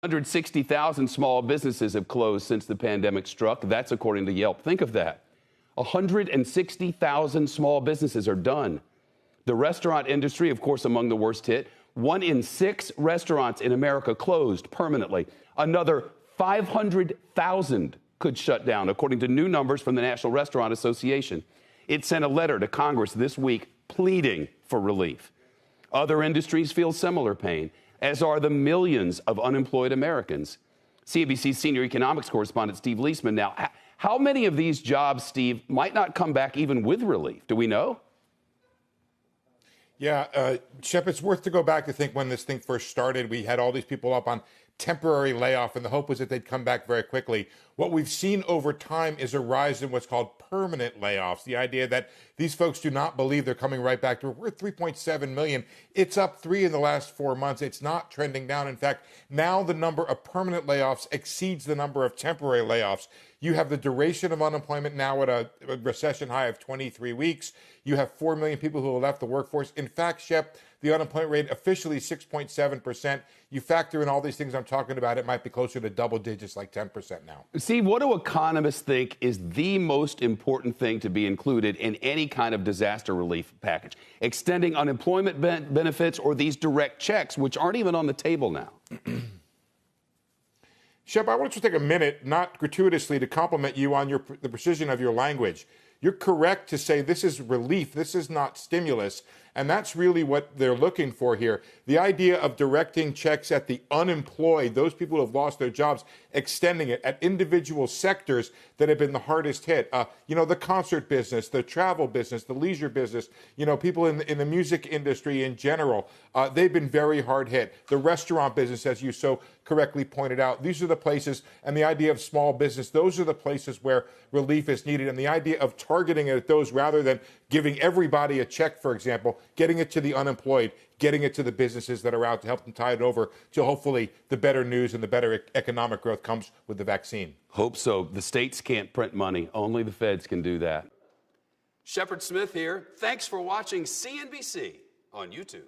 160,000 small businesses have closed since the pandemic struck. That's according to Yelp. Think of that. 160,000 small businesses are done. The restaurant industry, of course, among the worst hit. 1 in 6 restaurants in America closed permanently. Another 500,000 could shut down, according to new numbers from the National Restaurant Association. It sent a letter to Congress this week pleading for relief. Other industries feel similar pain, as are the millions of unemployed Americans. CNBC's senior economics correspondent Steve Leisman. Now, how many of these jobs, Steve, might not come back even with relief? Do we know? Yeah, Shep, it's worth to go back to think when this thing first started. We had all these people up on temporary layoff, and the hope was that they'd come back very quickly. What we've seen over time is a rise in what's called permanent layoffs. The idea that these folks do not believe they're coming right back to work. We're at 3.7 million. It's up 3 in the last 4 months. It's not trending down. In fact, now the number of permanent layoffs exceeds the number of temporary layoffs. You have the duration of unemployment now at a recession high of 23 weeks. You have 4 million people who have left the workforce. In fact, Shep, the unemployment rate officially 6.7%. You factor in all these things I'm talking about, it might be closer to double digits, like 10% now. See, what do economists think is the most important thing to be included in any kind of disaster relief package? Extending unemployment benefits or these direct checks, which aren't even on the table now? Shep, I want you to take a minute, not gratuitously, to compliment you on the precision of your language. You're correct to say this is relief. This is not stimulus. And that's really what they're looking for here. The idea of directing checks at the unemployed, those people who have lost their jobs, extending it at individual sectors that have been the hardest hit. The concert business, the travel business, the leisure business, people in the music industry in general, they've been very hard hit. The restaurant business, as you so correctly pointed out, these are the places, and the idea of small business, those are the places where relief is needed. And the idea of targeting it at those rather than giving everybody a check, for example, getting it to the unemployed, getting it to the businesses that are out to help them tide it over to hopefully the better news and the better economic growth comes with the vaccine. Hope so. The states can't print money. Only the feds can do that. Shepard Smith here. Thanks for watching CNBC on YouTube.